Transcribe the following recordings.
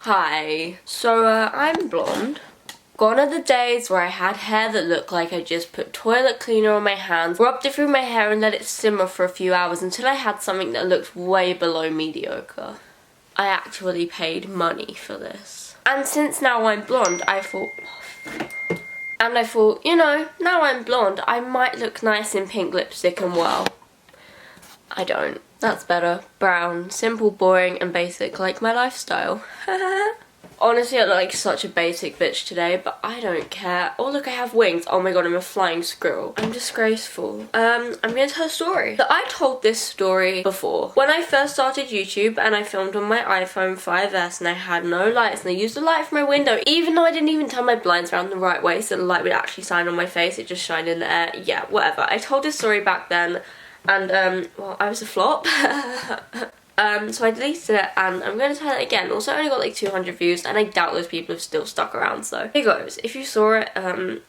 Hi. So, I'm blonde. Gone are the days where I had hair that looked like I just put toilet cleaner on my hands, rubbed it through my hair and let it simmer for a few hours until I had something that looked way below mediocre. I actually paid money for this. And since now I'm blonde, I thought, you know, now I'm blonde, I might look nice in pink lipstick and well, I don't. That's better. Brown. Simple, boring, and basic, like my lifestyle. Honestly, I look like such a basic bitch today, but I don't care. Oh, look, I have wings. Oh my god, I'm a flying squirrel. I'm disgraceful. I'm gonna tell a story. So I told this story before. When I first started YouTube and I filmed on my iPhone 5S and I had no lights and I used the light from my window, even though I didn't even turn my blinds around the right way so the light would actually shine on my face, it just shined in the air. Yeah, whatever. I told this story back then. And, well, I was a flop. So I deleted it and I'm going to tell it again. Also, I only got like 200 views and I doubt those people have still stuck around, so here goes. If you saw it,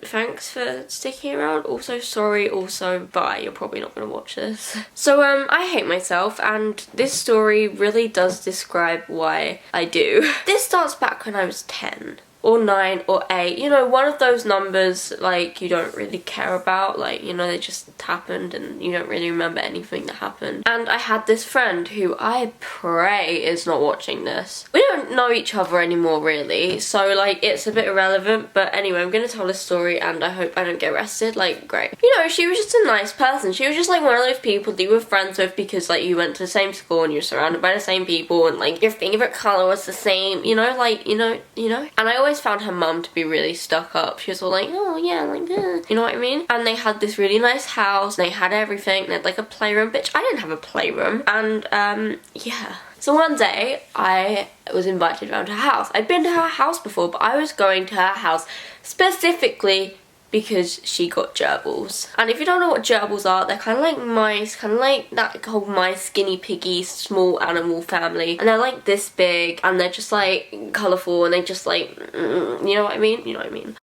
thanks for sticking around. Also, sorry, also, bye. You're probably not going to watch this. So, I hate myself and this story really does describe why I do. This starts back when I was 10. Or 9 or 8, you know, one of those numbers like you don't really care about, like, you know, they just happened and you don't really remember anything that happened. And I had this friend who I pray is not watching this. We don't know each other anymore really, so like it's a bit irrelevant, but anyway, I'm gonna tell this story and I hope I don't get arrested. Like, great. You know, she was just a nice person. She was just like one of those people that you were friends with because like you went to the same school and you're surrounded by the same people and like your favorite colour was the same, you know, like, you know. And I always found her mum to be really stuck up. She was all like, oh yeah, like, you know what I mean? And they had this really nice house, and they had everything, they had like a playroom. Bitch, I didn't have a playroom. And, yeah. So one day, I was invited around her house. I'd been to her house before, but I was going to her house specifically because she got gerbils. And if you don't know what gerbils are, they're kind of like mice, kind of like that whole mice, guinea piggy, small animal family. And they're like this big, and they're just like colourful, and they just like, you know what I mean? You know what I mean.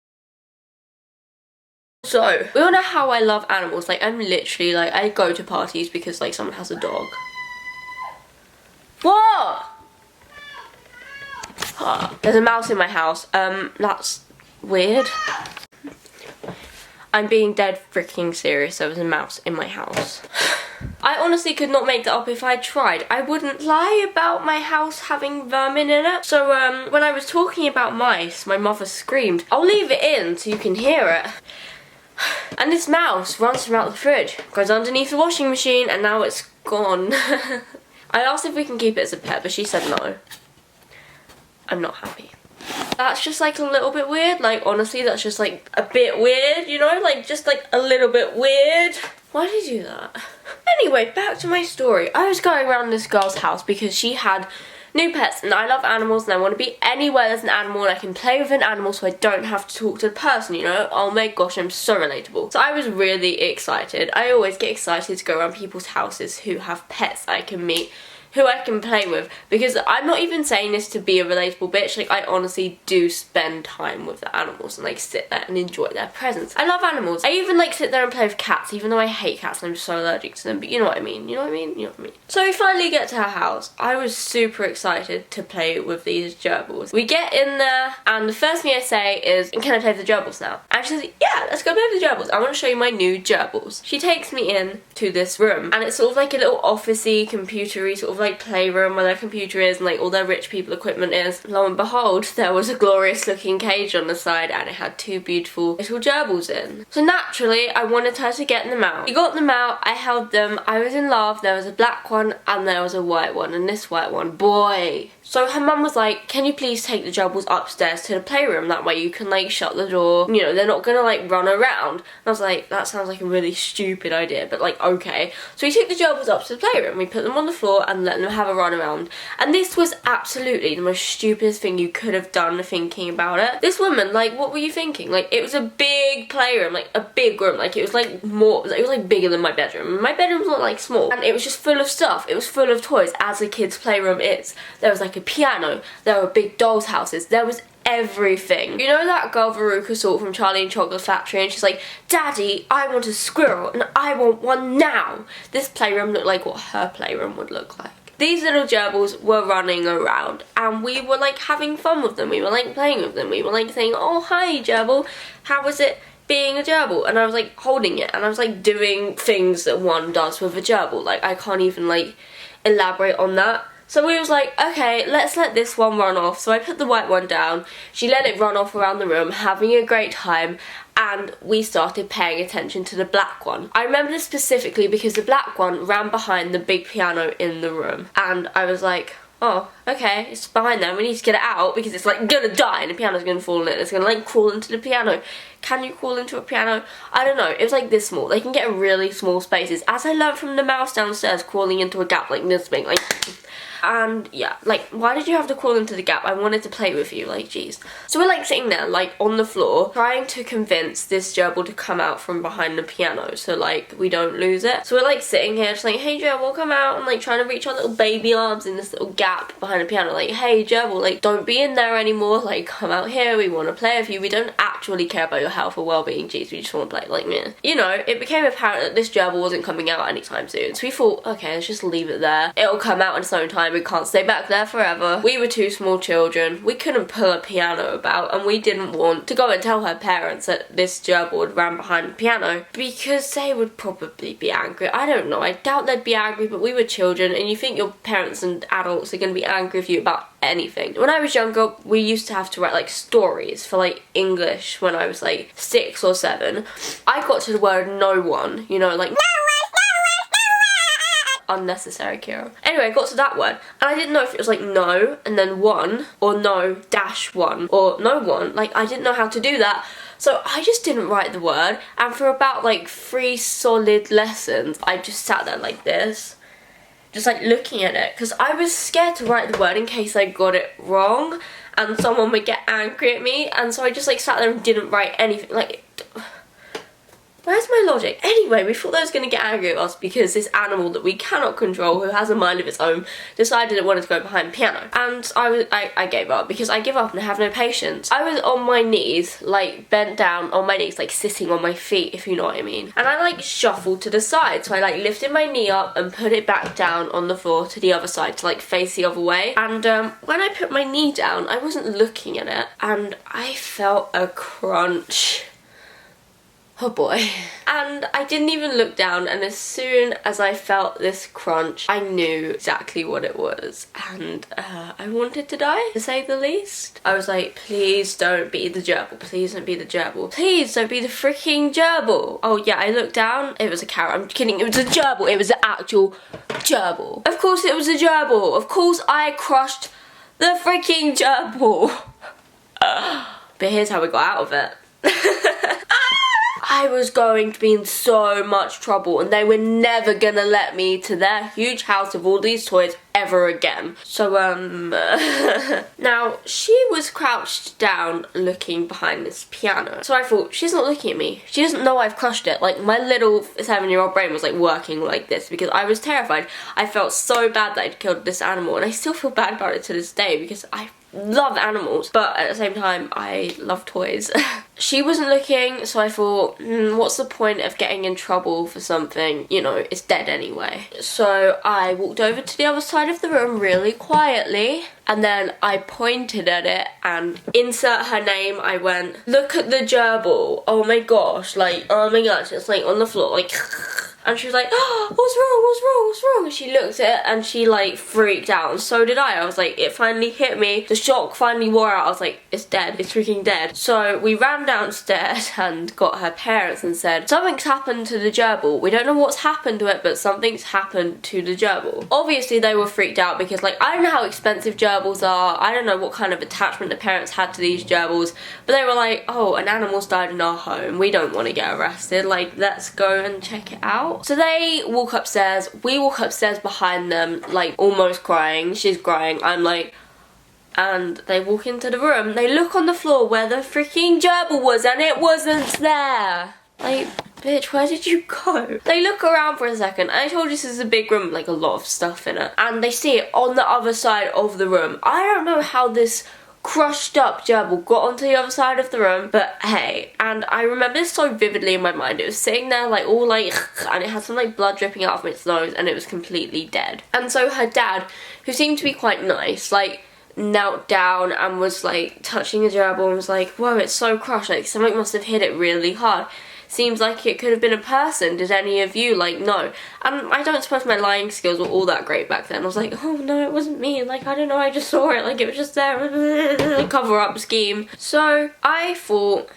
So, we all know how I love animals. Like, I'm literally like, I go to parties because like someone has a dog. What? There's a mouse in my house. That's weird. I'm being dead freaking serious. There was a mouse in my house. I honestly could not make that up if I tried. I wouldn't lie about my house having vermin in it. So when I was talking about mice, my mother screamed. I'll leave it in so you can hear it. And this mouse runs from out the fridge, goes underneath the washing machine, and now it's gone. I asked if we can keep it as a pet, but she said no. I'm not happy. That's just like a little bit weird. Like, honestly, that's just like a bit weird, you know? Like, just like a little bit weird. Why did you do that? Anyway, back to my story. I was going around this girl's house because she had new pets, and I love animals and I want to be anywhere there's an animal and I can play with an animal so I don't have to talk to the person, you know? Oh my gosh, I'm so relatable. So I was really excited. I always get excited to go around people's houses who have pets I can meet, who I can play with, because I'm not even saying this to be a relatable bitch. Like, I honestly do spend time with the animals and like sit there and enjoy their presence. I love animals. I even like sit there and play with cats, even though I hate cats and I'm so allergic to them, but you know what I mean, you know what I mean, you know what I mean. So we finally get to her house. I was super excited to play with these gerbils. We get in there and the first thing I say is, can I play with the gerbils now? And she says, yeah, let's go play with the gerbils. I want to show you my new gerbils. She takes me in to this room and it's sort of like a little office-y, computery sort of like playroom where their computer is and like all their rich people equipment is. Lo and behold, there was a glorious looking cage on the side and it had two beautiful little gerbils in. So naturally, I wanted her to get them out. We got them out, I held them, I was in love. There was a black one and there was a white one, and this white one, boy. So her mum was like, can you please take the gerbils upstairs to the playroom? That way you can like shut the door, you know, they're not gonna like run around. And I was like, that sounds like a really stupid idea, but like, okay. So we took the gerbils up to the playroom, we put them on the floor and let them have a run around. And this was absolutely the most stupidest thing you could have done thinking about it. This woman, like, what were you thinking? Like, it was a big playroom, like a big room, like it was like more, it was like bigger than my bedroom. My bedroom's not like small, and it was just full of stuff. It was full of toys, as a kid's playroom is. There was like a piano, there were big dolls' houses, there was everything. You know that girl Veruca Salt from Charlie and Chocolate Factory, and she's like, Daddy, I want a squirrel and I want one now. This playroom looked like what her playroom would look like. these little gerbils were running around and we were like having fun with them. We were like playing with them. We were like saying, oh hi gerbil, how was it being a gerbil? And I was like holding it and I was like doing things that one does with a gerbil. Like I can't even like elaborate on that. So we was like, okay, let's let this one run off. So I put the white one down, she let it run off around the room, having a great time, and we started paying attention to the black one. I remember this specifically because the black one ran behind the big piano in the room. And I was like, oh, okay, it's behind there, we need to get it out because it's like gonna die and the piano's gonna fall in it. It's gonna like crawl into the piano. Can you crawl into a piano? I don't know, it was like this small. They can get really small spaces. As I learned from the mouse downstairs, crawling into a gap like this big, like... And yeah, like, why did you have to crawl into the gap? I wanted to play with you, like, jeez. So we're like sitting there, like, on the floor, trying to convince this gerbil to come out from behind the piano so like we don't lose it. So we're like sitting here just like, hey gerbil, come out, and like trying to reach our little baby arms in this little gap behind the piano, like, hey gerbil, like, don't be in there anymore, like, come out here, we want to play with you. We don't actually care about your health or well-being, jeez, we just want to play, like, meh. You know, it became apparent that this gerbil wasn't coming out anytime soon, so we thought, okay, let's just leave it there. It'll come out in its own time. We can't stay back there forever. We were two small children. We couldn't pull a piano about, and we didn't want to go and tell her parents that this gerbil had ran behind the piano because they would probably be angry. I don't know. I doubt they'd be angry, but we were children, and you think your parents and adults are going to be angry with you about anything. When I was younger, we used to have to write like stories for like English when I was like 6 or 7. I got to the word no one, you know, like no one. Unnecessary, Kira. Anyway, I got to that word and I didn't know if it was like no and then one or no dash one or no one. Like I didn't know how to do that. So I just didn't write the word, and for about like 3 solid lessons I just sat there like this, just like looking at it, because I was scared to write the word in case I got it wrong and someone would get angry at me, and so I just like sat there and didn't write anything. Like, where's my logic? Anyway, we thought they was going to get angry at us because this animal that we cannot control, who has a mind of its own, decided it wanted to go behind the piano. And I gave up, because I give up and I have no patience. I was on my knees, like bent down on my knees, like sitting on my feet, if you know what I mean. And I like shuffled to the side, so I like lifted my knee up and put it back down on the floor to the other side to like face the other way. And when I put my knee down, I wasn't looking at it, and I felt a crunch. Oh boy. And I didn't even look down, and as soon as I felt this crunch, I knew exactly what it was, and I wanted to die, to say the least. I was like, please don't be the gerbil, please don't be the gerbil, please don't be the freaking gerbil. Oh yeah, I looked down, it was a carrot. I'm kidding, it was a gerbil, it was an actual gerbil. Of course it was a gerbil, of course I crushed the freaking gerbil. But here's how we got out of it. I was going to be in so much trouble, and they were never gonna let me to their huge house with all these toys ever again. So now she was crouched down looking behind this piano. So I thought, she's not looking at me. She doesn't know I've crushed it. Like, my little 7-year-old brain was like working like this because I was terrified. I felt so bad that I'd killed this animal, and I still feel bad about it to this day because I love animals, but at the same time I love toys. She wasn't looking, so I thought, what's the point of getting in trouble for something, you know, it's dead anyway. So I walked over to the other side of the room really quietly, and then I pointed at it and insert her name, I went, look at the gerbil, oh my gosh, like, oh my gosh, it's like on the floor, like, and she was like, oh, what's wrong, what's wrong, what's wrong? And she looked at it and she like freaked out, and so did I. I was like, it finally hit me, the shock finally wore out. I was like, it's dead, it's freaking dead. So we ran downstairs and got her parents and said, something's happened to the gerbil. We don't know what's happened to it, but something's happened to the gerbil. Obviously they were freaked out because, like, I don't know how expensive gerbils are, I don't know what kind of attachment the parents had to these gerbils, but they were like, oh, an animal's died in our home, we don't want to get arrested, like, let's go and check it out. So they walk upstairs, we walk upstairs behind them, like almost crying, she's crying, I'm like, and they walk into the room, they look on the floor where the freaking gerbil was, and it wasn't there. Like, bitch, where did you go? They look around for a second. I told you this is a big room, like a lot of stuff in it, and they see it on the other side of the room. I don't know how this crushed up gerbil got onto the other side of the room, but hey, and I remember this so vividly in my mind. It was sitting there like all like, and it had some like blood dripping out of its nose, and it was completely dead. And so her dad, who seemed to be quite nice, like knelt down and was like touching the gerbil and was like, whoa, it's so crushed, like something must have hit it really hard. Seems like it could have been a person. Did any of you like know? And I don't suppose my lying skills were all that great back then. I was like, oh no, it wasn't me, like I don't know, I just saw it, like it was just there. Cover up scheme. So I thought,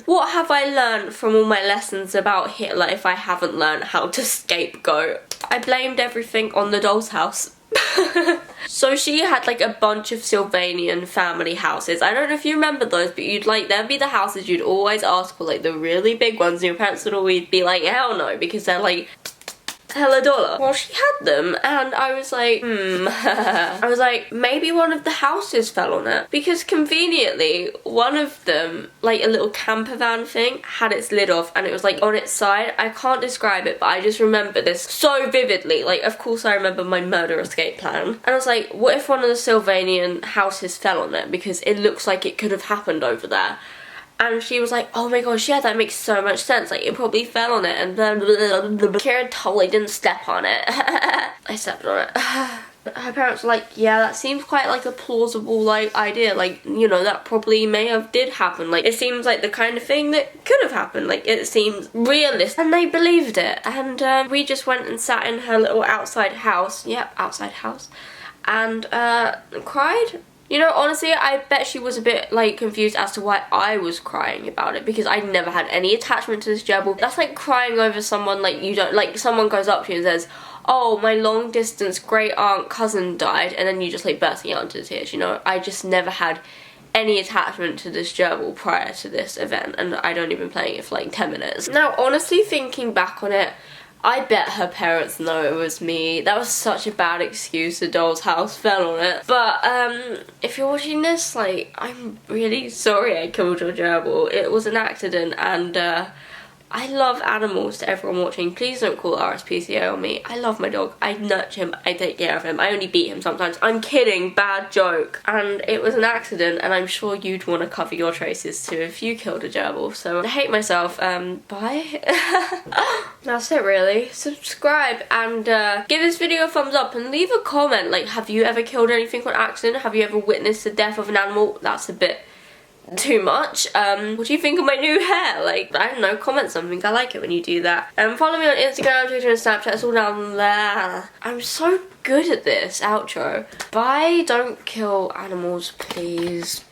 what have I learned from all my lessons about Hitler if I haven't learned how to scapegoat? I blamed everything on the doll's house. So she had like a bunch of Sylvanian family houses. I don't know if you remember those, but you'd like, there'd be the houses you'd always ask for, like the really big ones, and your parents would always be like, hell no, because they're like hella dollar. Well, she had them, and I was like, I was like, maybe one of the houses fell on it, because conveniently one of them, like a little camper van thing, had its lid off and it was like on its side. I can't describe it, but I just remember this so vividly. Like, of course I remember my murder escape plan, and I was like, what if one of the Sylvanian houses fell on it, because it looks like it could have happened over there. And she was like, oh my gosh, yeah, that makes so much sense, like it probably fell on it, and then Kira totally didn't step on it. I stepped on it. Her parents were like, yeah, that seems quite like a plausible like idea, like, you know, that probably may have did happen, like it seems like the kind of thing that could have happened, like it seems realistic, and they believed it. And we just went and sat in her little outside house, outside house, and cried. You know, honestly, I bet she was a bit, like, confused as to why I was crying about it, because I never had any attachment to this gerbil. That's like crying over someone, like, you don't, like, someone goes up to you and says, oh, my long-distance great-aunt cousin died, and then you just, like, bursting out into tears, you know? I just never had any attachment to this gerbil prior to this event, and I'd only been playing it for, like, 10 minutes. Now, honestly, thinking back on it, I bet her parents know it was me. That was such a bad excuse, the doll's house fell on it. But, if you're watching this, like, I'm really sorry I killed your gerbil. It was an accident, and, I love animals to everyone watching. Please don't call RSPCA on me. I love my dog. I nurture him. I take care of him. I only beat him sometimes. I'm kidding. Bad joke. And it was an accident, and I'm sure you'd want to cover your traces too if you killed a gerbil. So I hate myself. Bye. That's it really. Subscribe and give this video a thumbs up and leave a comment. Like, have you ever killed anything on accident? Have you ever witnessed the death of an animal? That's a bit too much. What do you think of my new hair? Like, I don't know, comment something. I like it when you do that. Follow me on Instagram, Twitter and Snapchat. It's all down there. I'm so good at this outro. Bye. Don't kill animals, please.